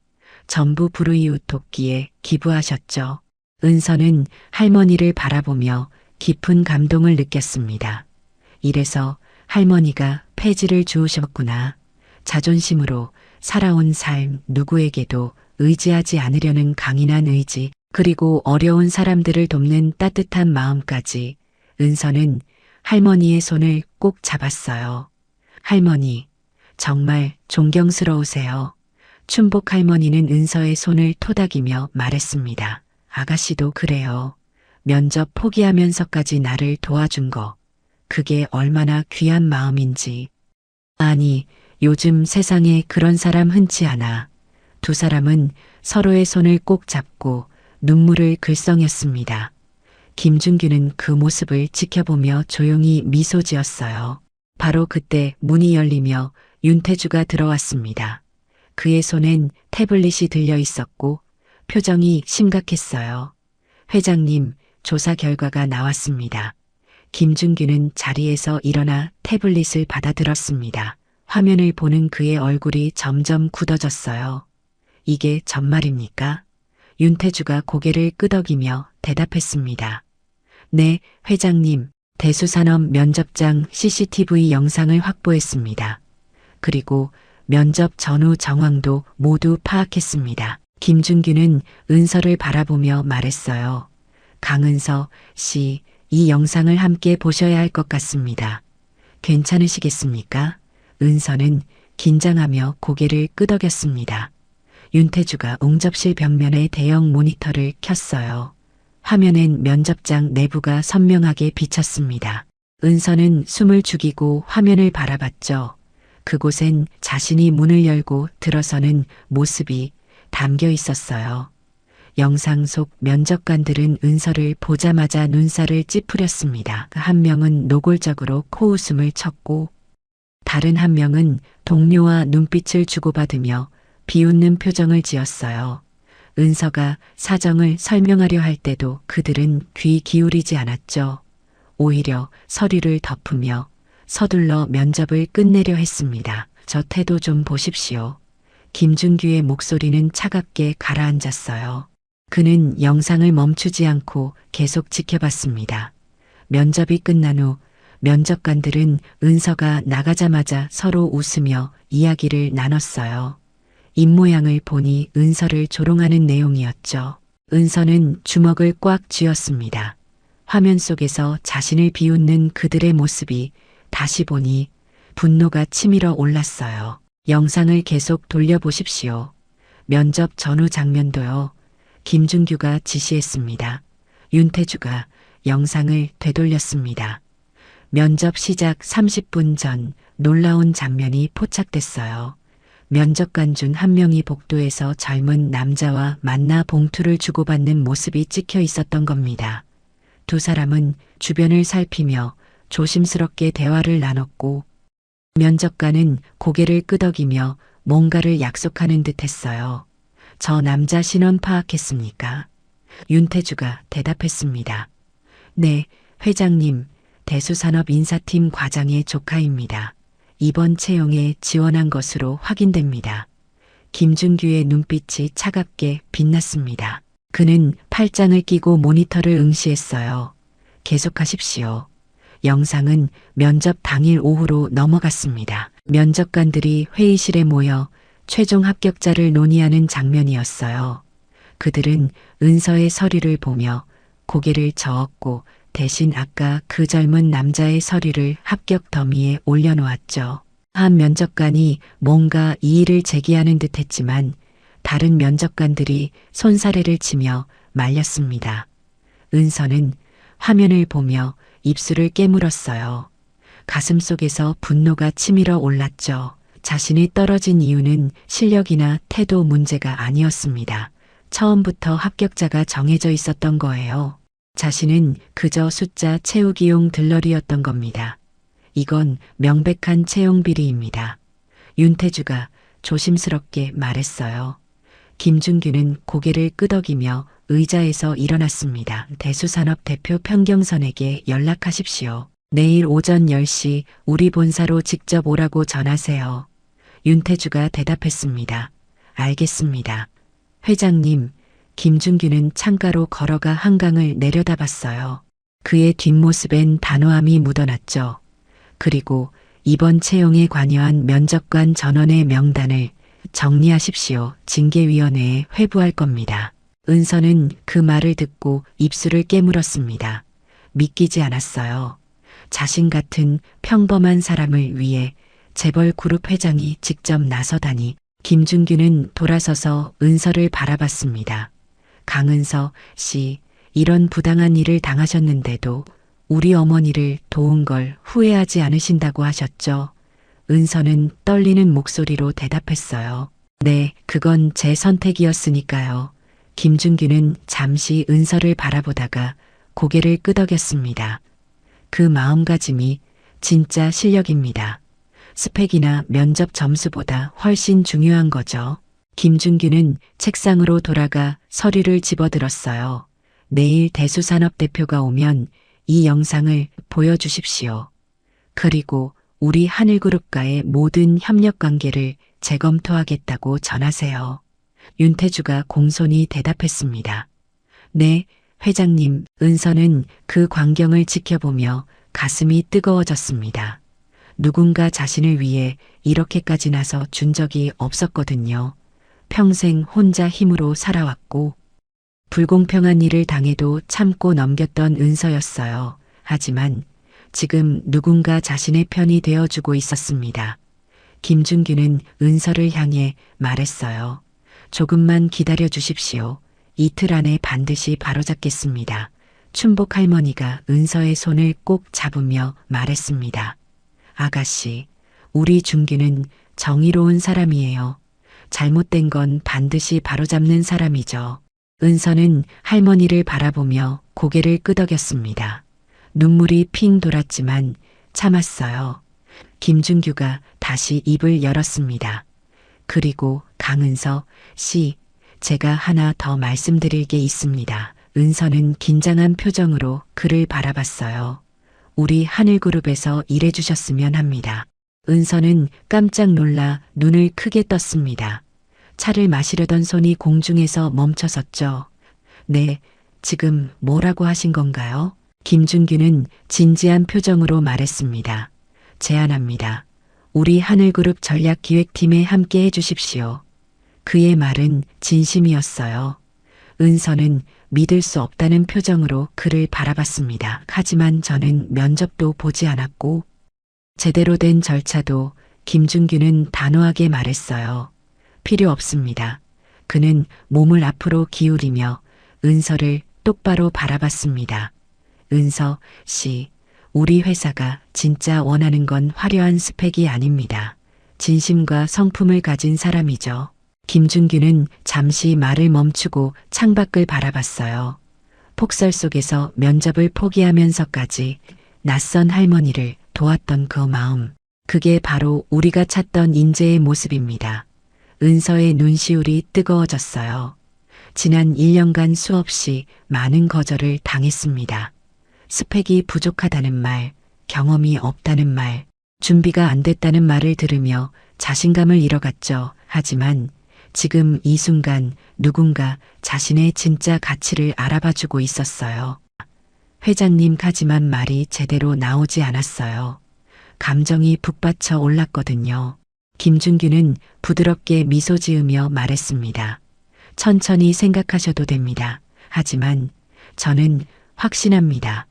전부 불우이웃 돕기에 기부하셨죠. 은서는 할머니를 바라보며 깊은 감동을 느꼈습니다. 이래서 할머니가 폐지를 주우셨구나. 자존심으로 살아온 삶 누구에게도 의지하지 않으려는 강인한 의지, 그리고 어려운 사람들을 돕는 따뜻한 마음까지. 은서는 할머니의 손을 꼭 잡았어요. 할머니, 정말 존경스러우세요. 춘복 할머니는 은서의 손을 토닥이며 말했습니다. 아가씨도 그래요. 면접 포기하면서까지 나를 도와준 거. 그게 얼마나 귀한 마음인지. 아니, 요즘 세상에 그런 사람 흔치 않아. 두 사람은 서로의 손을 꼭 잡고 눈물을 글썽였습니다. 김준규는 그 모습을 지켜보며 조용히 미소 지었어요. 바로 그때 문이 열리며 윤태주가 들어왔습니다. 그의 손엔 태블릿이 들려 있었고 표정이 심각했어요. 회장님, 조사 결과가 나왔습니다. 김준규는 자리에서 일어나 태블릿을 받아들었습니다. 화면을 보는 그의 얼굴이 점점 굳어졌어요. 이게 정말입니까? 윤태주가 고개를 끄덕이며 대답했습니다. 네, 회장님. 대수산업 면접장 CCTV 영상을 확보했습니다. 그리고 면접 전후 정황도 모두 파악했습니다. 김준규는 은서를 바라보며 말했어요. 강은서 씨, 이 영상을 함께 보셔야 할 것 같습니다. 괜찮으시겠습니까? 은서는 긴장하며 고개를 끄덕였습니다. 윤태주가 응접실 벽면에 대형 모니터를 켰어요. 화면엔 면접장 내부가 선명하게 비쳤습니다. 은서는 숨을 죽이고 화면을 바라봤죠. 그곳엔 자신이 문을 열고 들어서는 모습이 담겨 있었어요. 영상 속 면접관들은 은서를 보자마자 눈살을 찌푸렸습니다. 한 명은 노골적으로 코웃음을 쳤고 다른 한 명은 동료와 눈빛을 주고받으며 비웃는 표정을 지었어요. 은서가 사정을 설명하려 할 때도 그들은 귀 기울이지 않았죠. 오히려 서류를 덮으며 서둘러 면접을 끝내려 했습니다. 저 태도 좀 보십시오. 김준규의 목소리는 차갑게 가라앉았어요. 그는 영상을 멈추지 않고 계속 지켜봤습니다. 면접이 끝난 후 면접관들은 은서가 나가자마자 서로 웃으며 이야기를 나눴어요. 입모양을 보니 은서를 조롱하는 내용이었죠. 은서는 주먹을 꽉 쥐었습니다. 화면 속에서 자신을 비웃는 그들의 모습이 다시 보니 분노가 치밀어 올랐어요. 영상을 계속 돌려보십시오. 면접 전후 장면도요. 김준규가 지시했습니다. 윤태주가 영상을 되돌렸습니다. 면접 시작 30분 전 놀라운 장면이 포착됐어요. 면접관 중 한 명이 복도에서 젊은 남자와 만나 봉투를 주고받는 모습이 찍혀 있었던 겁니다. 두 사람은 주변을 살피며 조심스럽게 대화를 나눴고 면접관은 고개를 끄덕이며 뭔가를 약속하는 듯 했어요. 저 남자 신원 파악했습니까? 윤태주가 대답했습니다. 네, 회장님, 대수산업 인사팀 과장의 조카입니다. 이번 채용에 지원한 것으로 확인됩니다. 김준규의 눈빛이 차갑게 빛났습니다. 그는 팔짱을 끼고 모니터를 응시했어요. 계속하십시오. 영상은 면접 당일 오후로 넘어갔습니다. 면접관들이 회의실에 모여 최종 합격자를 논의하는 장면이었어요. 그들은 은서의 서류를 보며 고개를 저었고 대신 아까 그 젊은 남자의 서류를 합격 더미에 올려놓았죠. 한 면접관이 뭔가 이의를 제기하는 듯 했지만 다른 면접관들이 손사래를 치며 말렸습니다. 은서는 화면을 보며 입술을 깨물었어요. 가슴 속에서 분노가 치밀어 올랐죠. 자신이 떨어진 이유는 실력이나 태도 문제가 아니었습니다. 처음부터 합격자가 정해져 있었던 거예요. 자신은 그저 숫자 채우기용 들러리였던 겁니다. 이건 명백한 채용 비리입니다. 윤태주가 조심스럽게 말했어요. 김준규는 고개를 끄덕이며 의자에서 일어났습니다. 대수산업 대표 평경선에게 연락하십시오. 내일 오전 10시 우리 본사로 직접 오라고 전하세요. 윤태주가 대답했습니다. 알겠습니다. 회장님, 김준규는 창가로 걸어가 한강을 내려다봤어요. 그의 뒷모습엔 단호함이 묻어났죠. 그리고 이번 채용에 관여한 면접관 전원의 명단을 정리하십시오. 징계위원회에 회부할 겁니다. 은서는 그 말을 듣고 입술을 깨물었습니다. 믿기지 않았어요. 자신 같은 평범한 사람을 위해 재벌 그룹 회장이 직접 나서다니. 김준규는 돌아서서 은서를 바라봤습니다. 강은서 씨, 이런 부당한 일을 당하셨는데도 우리 어머니를 도운 걸 후회하지 않으신다고 하셨죠? 은서는 떨리는 목소리로 대답했어요. 네, 그건 제 선택이었으니까요. 김준규는 잠시 은서를 바라보다가 고개를 끄덕였습니다. 그 마음가짐이 진짜 실력입니다. 스펙이나 면접 점수보다 훨씬 중요한 거죠. 김준규는 책상으로 돌아가 서류를 집어들었어요. 내일 대수산업 대표가 오면 이 영상을 보여주십시오. 그리고 우리 하늘그룹과의 모든 협력 관계를 재검토하겠다고 전하세요. 윤태주가 공손히 대답했습니다. 네, 회장님. 은서는 그 광경을 지켜보며 가슴이 뜨거워졌습니다. 누군가 자신을 위해 이렇게까지 나서 준 적이 없었거든요. 평생 혼자 힘으로 살아왔고 불공평한 일을 당해도 참고 넘겼던 은서였어요. 하지만 지금 누군가 자신의 편이 되어주고 있었습니다. 김준규는 은서를 향해 말했어요. 조금만 기다려 주십시오. 이틀 안에 반드시 바로잡겠습니다. 춘복 할머니가 은서의 손을 꼭 잡으며 말했습니다. 아가씨, 우리 준규는 정의로운 사람이에요. 잘못된 건 반드시 바로잡는 사람이죠. 은서는 할머니를 바라보며 고개를 끄덕였습니다. 눈물이 핑 돌았지만 참았어요. 김준규가 다시 입을 열었습니다. 그리고 강은서 씨, 제가 하나 더 말씀드릴 게 있습니다. 은서는 긴장한 표정으로 그를 바라봤어요. 우리 하늘그룹에서 일해주셨으면 합니다. 은서는 깜짝 놀라 눈을 크게 떴습니다. 차를 마시려던 손이 공중에서 멈춰섰죠. 네, 지금 뭐라고 하신 건가요? 김준규는 진지한 표정으로 말했습니다. 제안합니다. 우리 하늘그룹 전략기획팀에 함께 해주십시오. 그의 말은 진심이었어요. 은서는 믿을 수 없다는 표정으로 그를 바라봤습니다. 하지만 저는 면접도 보지 않았고 제대로 된 절차도 김준규는 단호하게 말했어요. 필요 없습니다. 그는 몸을 앞으로 기울이며 은서를 똑바로 바라봤습니다. 은서 씨, 우리 회사가 진짜 원하는 건 화려한 스펙이 아닙니다. 진심과 성품을 가진 사람이죠. 김준규는 잠시 말을 멈추고 창밖을 바라봤어요. 폭설 속에서 면접을 포기하면서까지 낯선 할머니를 도왔던 그 마음. 그게 바로 우리가 찾던 인재의 모습입니다. 은서의 눈시울이 뜨거워졌어요. 지난 1년간 수없이 많은 거절을 당했습니다. 스펙이 부족하다는 말, 경험이 없다는 말, 준비가 안 됐다는 말을 들으며 자신감을 잃어갔죠. 하지만 지금 이 순간 누군가 자신의 진짜 가치를 알아봐주고 있었어요. 회장님 하지만 말이 제대로 나오지 않았어요. 감정이 북받쳐 올랐거든요. 김준규는 부드럽게 미소 지으며 말했습니다. 천천히 생각하셔도 됩니다. 하지만 저는 확신합니다.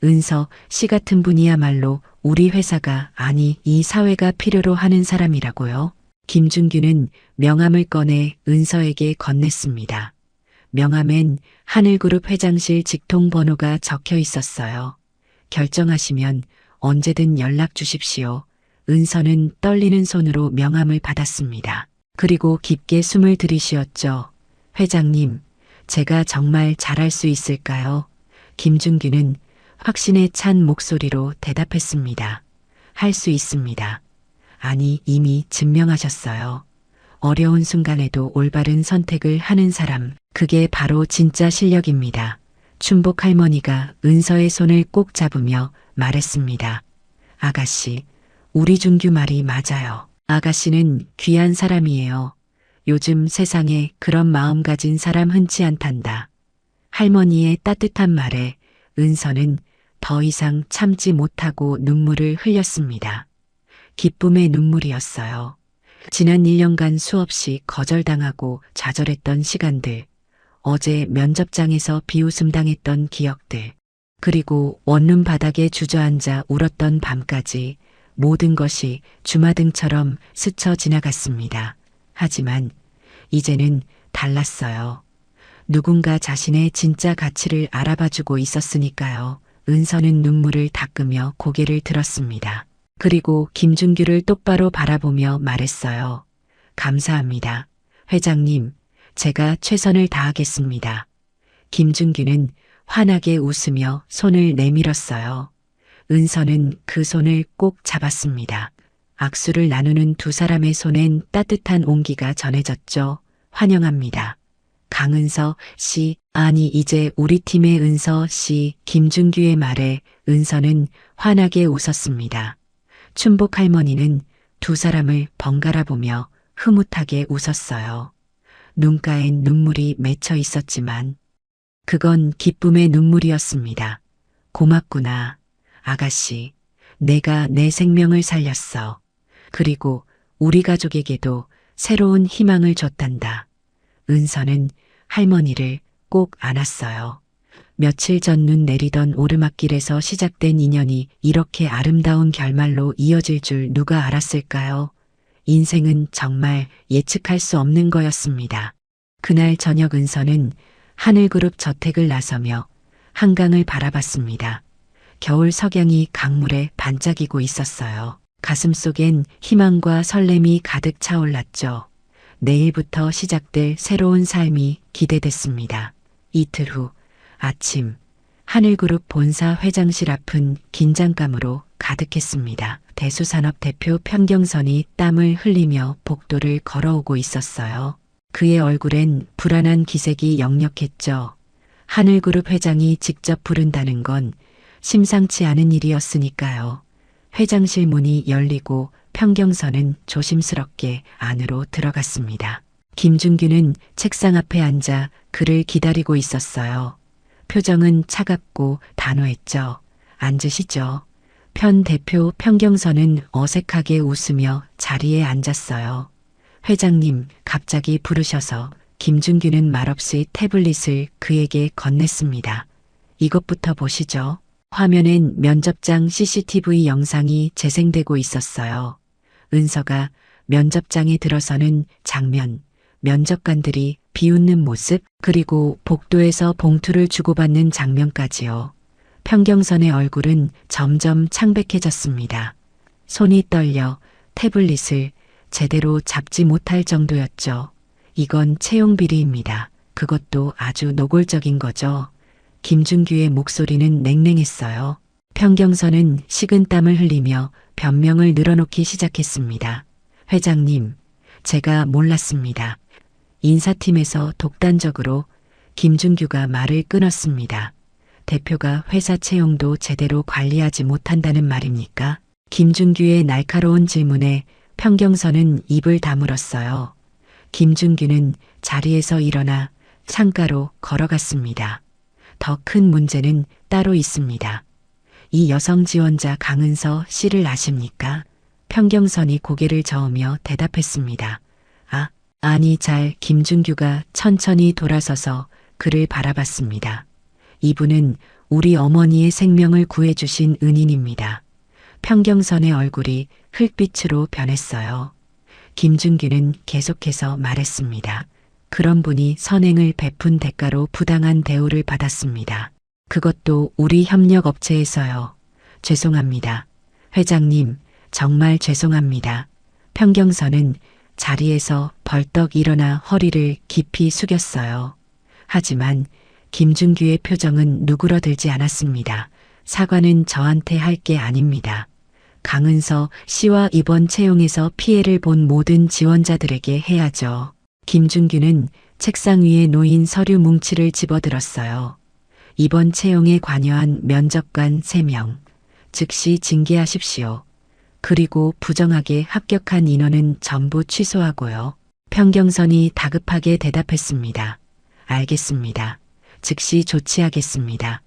은서 씨 같은 분이야말로 우리 회사가 아니 이 사회가 필요로 하는 사람이라고요. 김준규는 명함을 꺼내 은서에게 건넸습니다. 명함엔 하늘그룹 회장실 직통번호가 적혀 있었어요. 결정하시면 언제든 연락 주십시오. 은서는 떨리는 손으로 명함을 받았습니다. 그리고 깊게 숨을 들이쉬었죠. 회장님, 제가 정말 잘할 수 있을까요? 김준규는 확신에 찬 목소리로 대답했습니다. 할 수 있습니다. 아니, 이미 증명하셨어요. 어려운 순간에도 올바른 선택을 하는 사람, 그게 바로 진짜 실력입니다. 춘복 할머니가 은서의 손을 꼭 잡으며 말했습니다. 아가씨, 우리 준규 말이 맞아요. 아가씨는 귀한 사람이에요. 요즘 세상에 그런 마음 가진 사람 흔치 않단다. 할머니의 따뜻한 말에 은서는 더 이상 참지 못하고 눈물을 흘렸습니다. 기쁨의 눈물이었어요. 지난 1년간 수없이 거절당하고 좌절했던 시간들, 어제 면접장에서 비웃음 당했던 기억들, 그리고 원룸 바닥에 주저앉아 울었던 밤까지 모든 것이 주마등처럼 스쳐 지나갔습니다. 하지만 이제는 달랐어요. 누군가 자신의 진짜 가치를 알아봐주고 있었으니까요. 은서는 눈물을 닦으며 고개를 들었습니다. 그리고 김준규를 똑바로 바라보며 말했어요. 감사합니다. 회장님, 제가 최선을 다하겠습니다. 김준규는 환하게 웃으며 손을 내밀었어요. 은서는 그 손을 꼭 잡았습니다. 악수를 나누는 두 사람의 손엔 따뜻한 온기가 전해졌죠. 환영합니다. 강은서 씨, 아니 이제 우리 팀의 은서 씨, 김준규의 말에 은서는 환하게 웃었습니다. 춘복 할머니는 두 사람을 번갈아 보며 흐뭇하게 웃었어요. 눈가엔 눈물이 맺혀 있었지만 그건 기쁨의 눈물이었습니다. 고맙구나, 아가씨. 내가 내 생명을 살렸어. 그리고 우리 가족에게도 새로운 희망을 줬단다. 은서는 할머니를 꼭 안았어요. 며칠 전 눈 내리던 오르막길에서 시작된 인연이 이렇게 아름다운 결말로 이어질 줄 누가 알았을까요? 인생은 정말 예측할 수 없는 거였습니다. 그날 저녁 은서는 하늘그룹 저택을 나서며 한강을 바라봤습니다. 겨울 석양이 강물에 반짝이고 있었어요. 가슴속엔 희망과 설렘이 가득 차올랐죠. 내일부터 시작될 새로운 삶이 기대됐습니다. 이틀 후 아침, 하늘그룹 본사 회장실 앞은 긴장감으로 가득했습니다. 대수산업 대표 편경선이 땀을 흘리며 복도를 걸어오고 있었어요. 그의 얼굴엔 불안한 기색이 역력했죠. 하늘그룹 회장이 직접 부른다는 건 심상치 않은 일이었으니까요. 회장실 문이 열리고 편경선은 조심스럽게 안으로 들어갔습니다. 김준규는 책상 앞에 앉아 그를 기다리고 있었어요. 표정은 차갑고 단호했죠. 앉으시죠. 편 대표 편경선은 어색하게 웃으며 자리에 앉았어요. 회장님, 갑자기 부르셔서 김준규는 말없이 태블릿을 그에게 건넸습니다. 이것부터 보시죠. 화면엔 면접장 CCTV 영상이 재생되고 있었어요. 은서가 면접장에 들어서는 장면, 면접관들이 비웃는 모습, 그리고 복도에서 봉투를 주고받는 장면까지요. 편경선의 얼굴은 점점 창백해졌습니다. 손이 떨려 태블릿을 제대로 잡지 못할 정도였죠. 이건 채용 비리입니다. 그것도 아주 노골적인 거죠. 김준규의 목소리는 냉랭했어요. 편경선은 식은땀을 흘리며 변명을 늘어놓기 시작했습니다. 회장님, 제가 몰랐습니다. 인사팀에서 독단적으로 김준규가 말을 끊었습니다. 대표가 회사 채용도 제대로 관리하지 못한다는 말입니까? 김준규의 날카로운 질문에 편경선은 입을 다물었어요. 김준규는 자리에서 일어나 창가로 걸어갔습니다. 더 큰 문제는 따로 있습니다. 이 여성 지원자 강은서 씨를 아십니까? 편경선이 고개를 저으며 대답했습니다. 아니 김준규가 천천히 돌아서서 그를 바라봤습니다. 이분은 우리 어머니의 생명을 구해주신 은인입니다. 편경선의 얼굴이 흙빛으로 변했어요. 김준규는 계속해서 말했습니다. 그런 분이 선행을 베푼 대가로 부당한 대우를 받았습니다. 그것도 우리 협력업체에서요. 죄송합니다. 회장님, 정말 죄송합니다. 편경선은 자리에서 벌떡 일어나 허리를 깊이 숙였어요. 하지만 김준규의 표정은 누그러들지 않았습니다. 사과는 저한테 할 게 아닙니다. 강은서 씨와 이번 채용에서 피해를 본 모든 지원자들에게 해야죠. 김준규는 책상 위에 놓인 서류 뭉치를 집어들었어요. 이번 채용에 관여한 면접관 3명, 즉시 징계하십시오. 그리고 부정하게 합격한 인원은 전부 취소하고요. 편경선이 다급하게 대답했습니다. 알겠습니다. 즉시 조치하겠습니다.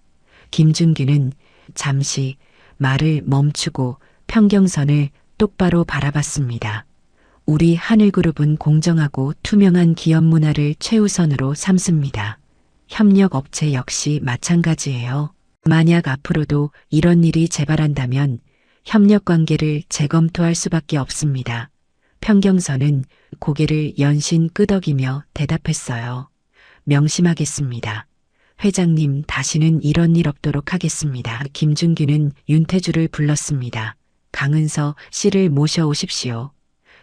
김준규는 잠시 말을 멈추고 편경선을 똑바로 바라봤습니다. 우리 하늘그룹은 공정하고 투명한 기업 문화를 최우선으로 삼습니다. 협력업체 역시 마찬가지예요. 만약 앞으로도 이런 일이 재발한다면 협력관계를 재검토할 수밖에 없습니다. 편경선은 고개를 연신 끄덕이며 대답했어요. 명심하겠습니다. 회장님, 다시는 이런 일 없도록 하겠습니다. 김준규는 윤태주를 불렀습니다. 강은서 씨를 모셔오십시오.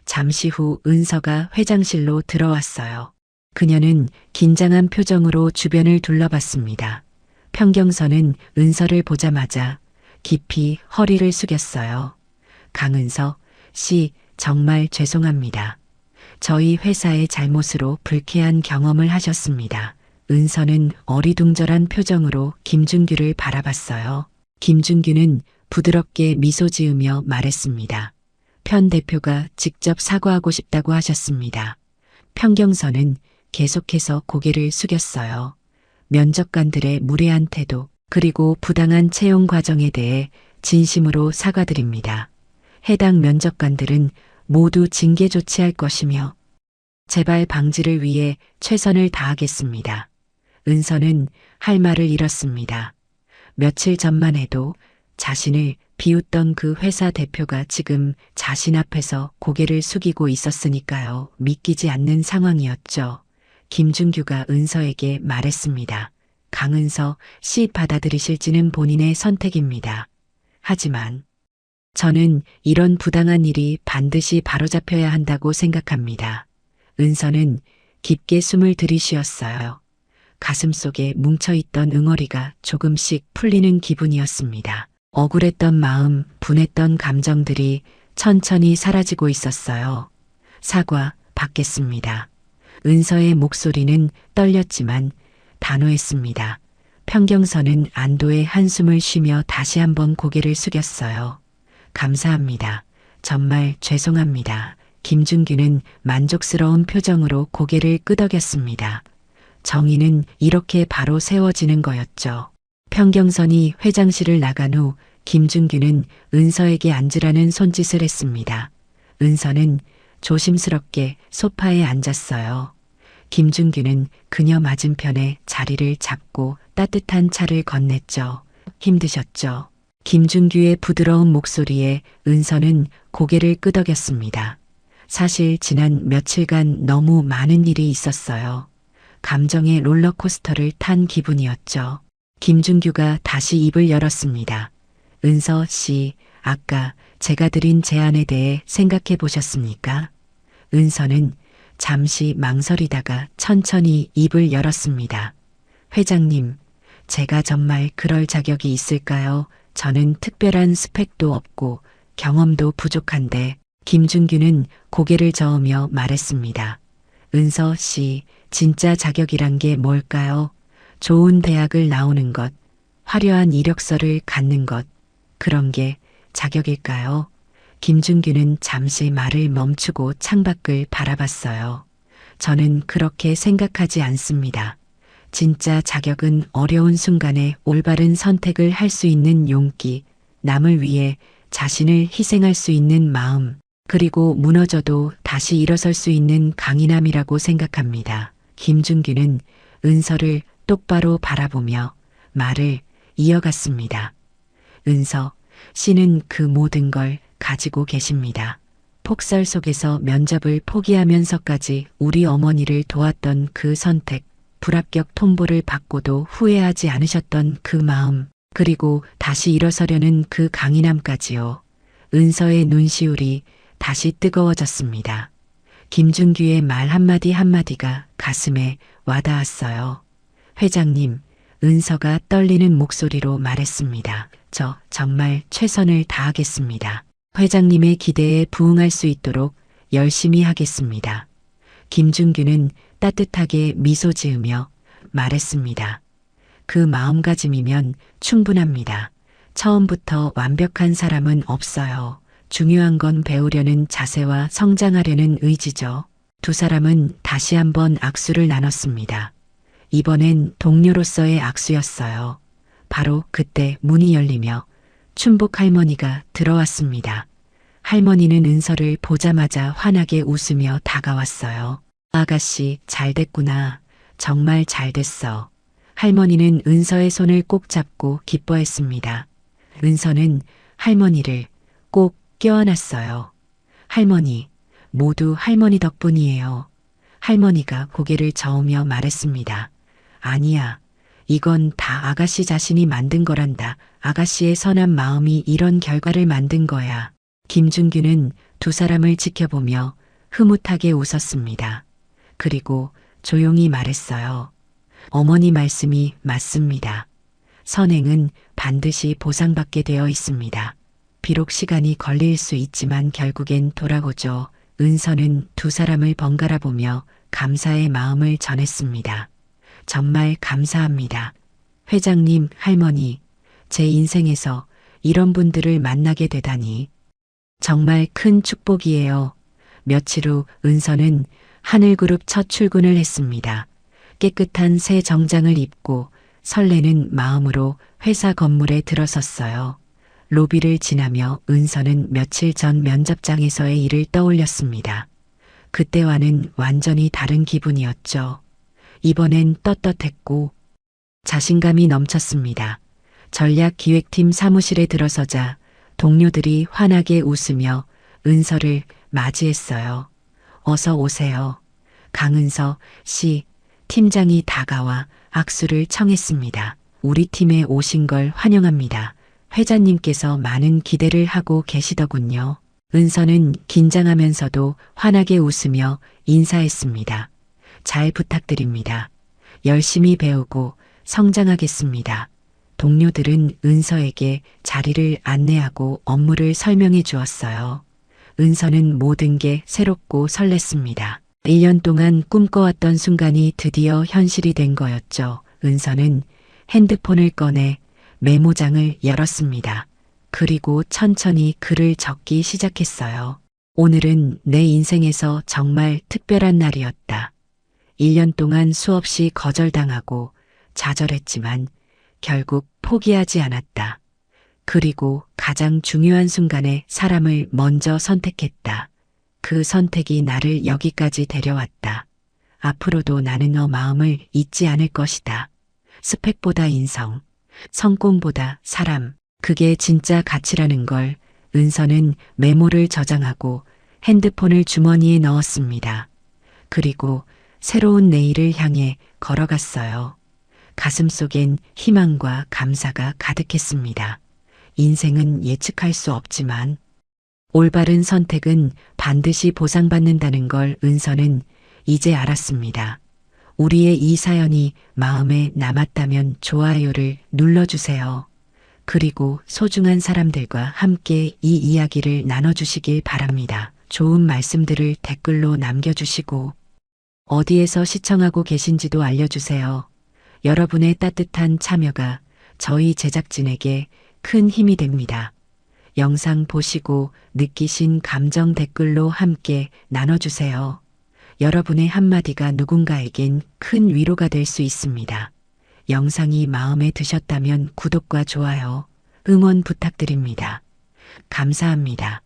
잠시 후 은서가 회장실로 들어왔어요. 그녀는 긴장한 표정으로 주변을 둘러봤습니다. 편경선은 은서를 보자마자 깊이 허리를 숙였어요. 강은서 씨, 정말 죄송합니다. 저희 회사의 잘못으로 불쾌한 경험을 하셨습니다. 은서는 어리둥절한 표정으로 김준규를 바라봤어요. 김준규는 부드럽게 미소 지으며 말했습니다. 편 대표가 직접 사과하고 싶다고 하셨습니다. 편경선은 계속해서 고개를 숙였어요. 면접관들의 무례한 태도, 그리고 부당한 채용 과정에 대해 진심으로 사과드립니다. 해당 면접관들은 모두 징계 조치할 것이며 재발 방지를 위해 최선을 다하겠습니다. 은서는 할 말을 잃었습니다. 며칠 전만 해도 자신을 비웃던 그 회사 대표가 지금 자신 앞에서 고개를 숙이고 있었으니까요. 믿기지 않는 상황이었죠. 김준규가 은서에게 말했습니다. 강은서 씨 받아들이실지는 본인의 선택입니다. 하지만 저는 이런 부당한 일이 반드시 바로잡혀야 한다고 생각합니다. 은서는 깊게 숨을 들이쉬었어요. 가슴속에 뭉쳐있던 응어리가 조금씩 풀리는 기분이었습니다. 억울했던 마음, 분했던 감정들이 천천히 사라지고 있었어요. 사과 받겠습니다. 은서의 목소리는 떨렸지만 단호했습니다. 평경선은 안도의 한숨을 쉬며 다시 한번 고개를 숙였어요. 감사합니다. 정말 죄송합니다. 김준규는 만족스러운 표정으로 고개를 끄덕였습니다. 정의는 이렇게 바로 세워지는 거였죠. 평경선이 회장실을 나간 후 김준규는 은서에게 앉으라는 손짓을 했습니다. 은서는 조심스럽게 소파에 앉았어요. 김준규는 그녀 맞은편에 자리를 잡고 따뜻한 차를 건넸죠. 힘드셨죠? 김준규의 부드러운 목소리에 은서는 고개를 끄덕였습니다. 사실 지난 며칠간 너무 많은 일이 있었어요. 감정의 롤러코스터를 탄 기분이었죠. 김준규가 다시 입을 열었습니다. 은서 씨, 아까 제가 드린 제안에 대해 생각해 보셨습니까? 은서는 잠시 망설이다가 천천히 입을 열었습니다. 회장님, 제가 정말 그럴 자격이 있을까요? 저는 특별한 스펙도 없고 경험도 부족한데 김준규는 고개를 저으며 말했습니다. 은서 씨, 진짜 자격이란 게 뭘까요? 좋은 대학을 나오는 것, 화려한 이력서를 갖는 것, 그런 게 자격일까요? 김준규는 잠시 말을 멈추고 창밖을 바라봤어요. 저는 그렇게 생각하지 않습니다. 진짜 자격은 어려운 순간에 올바른 선택을 할 수 있는 용기, 남을 위해 자신을 희생할 수 있는 마음, 그리고 무너져도 다시 일어설 수 있는 강인함이라고 생각합니다. 김준규는 은서를 똑바로 바라보며 말을 이어갔습니다. 은서 씨는 그 모든 걸 가지고 계십니다. 폭설 속에서 면접을 포기하면서까지 우리 어머니를 도왔던 그 선택, 불합격 통보를 받고도 후회하지 않으셨던 그 마음, 그리고 다시 일어서려는 그 강인함까지요. 은서의 눈시울이 다시 뜨거워졌습니다. 김준규의 말 한마디 한마디가 가슴에 와닿았어요. 회장님, 은서가 떨리는 목소리로 말했습니다. 저 정말 최선을 다하겠습니다. 회장님의 기대에 부응할 수 있도록 열심히 하겠습니다. 김준규는 따뜻하게 미소 지으며 말했습니다. 그 마음가짐이면 충분합니다. 처음부터 완벽한 사람은 없어요. 중요한 건 배우려는 자세와 성장하려는 의지죠. 두 사람은 다시 한번 악수를 나눴습니다. 이번엔 동료로서의 악수였어요. 바로 그때 문이 열리며 춘복 할머니가 들어왔습니다. 할머니는 은서를 보자마자 환하게 웃으며 다가왔어요. 아가씨, 잘 됐구나. 정말 잘 됐어. 할머니는 은서의 손을 꼭 잡고 기뻐했습니다. 은서는 할머니를 꼭 껴안았어요. 할머니, 모두 할머니 덕분이에요. 할머니가 고개를 저으며 말했습니다. 아니야. 이건 다 아가씨 자신이 만든 거란다. 아가씨의 선한 마음이 이런 결과를 만든 거야. 김준규는 두 사람을 지켜보며 흐뭇하게 웃었습니다. 그리고 조용히 말했어요. 어머니 말씀이 맞습니다. 선행은 반드시 보상받게 되어 있습니다. 비록 시간이 걸릴 수 있지만 결국엔 돌아오죠. 은서는 두 사람을 번갈아 보며 감사의 마음을 전했습니다. 정말 감사합니다. 회장님, 할머니, 제 인생에서 이런 분들을 만나게 되다니 정말 큰 축복이에요. 며칠 후 은서는 하늘그룹 첫 출근을 했습니다. 깨끗한 새 정장을 입고 설레는 마음으로 회사 건물에 들어섰어요. 로비를 지나며 은서는 며칠 전 면접장에서의 일을 떠올렸습니다. 그때와는 완전히 다른 기분이었죠. 이번엔 떳떳했고 자신감이 넘쳤습니다. 전략기획팀 사무실에 들어서자 동료들이 환하게 웃으며 은서를 맞이했어요. 어서 오세요. 강은서 씨, 팀장이 다가와 악수를 청했습니다. 우리 팀에 오신 걸 환영합니다. 회장님께서 많은 기대를 하고 계시더군요. 은서는 긴장하면서도 환하게 웃으며 인사했습니다. 잘 부탁드립니다. 열심히 배우고 성장하겠습니다. 동료들은 은서에게 자리를 안내하고 업무를 설명해 주었어요. 은서는 모든 게 새롭고 설렜습니다. 1년 동안 꿈꿔왔던 순간이 드디어 현실이 된 거였죠. 은서는 핸드폰을 꺼내 메모장을 열었습니다. 그리고 천천히 글을 적기 시작했어요. 오늘은 내 인생에서 정말 특별한 날이었다. 1년 동안 수없이 거절당하고 좌절했지만 결국 포기하지 않았다. 그리고 가장 중요한 순간에 사람을 먼저 선택했다. 그 선택이 나를 여기까지 데려왔다. 앞으로도 나는 너 마음을 잊지 않을 것이다. 스펙보다 인성, 성공보다 사람, 그게 진짜 가치라는 걸 은서는 메모를 저장하고 핸드폰을 주머니에 넣었습니다. 그리고 새로운 내일을 향해 걸어갔어요. 가슴속엔 희망과 감사가 가득했습니다. 인생은 예측할 수 없지만 올바른 선택은 반드시 보상받는다는 걸 은서는 이제 알았습니다. 우리의 이 사연이 마음에 남았다면 좋아요를 눌러주세요. 그리고 소중한 사람들과 함께 이 이야기를 나눠주시길 바랍니다. 좋은 말씀들을 댓글로 남겨주시고 어디에서 시청하고 계신지도 알려주세요. 여러분의 따뜻한 참여가 저희 제작진에게 큰 힘이 됩니다. 영상 보시고 느끼신 감정 댓글로 함께 나눠주세요. 여러분의 한마디가 누군가에겐 큰 위로가 될 수 있습니다. 영상이 마음에 드셨다면 구독과 좋아요, 응원 부탁드립니다. 감사합니다.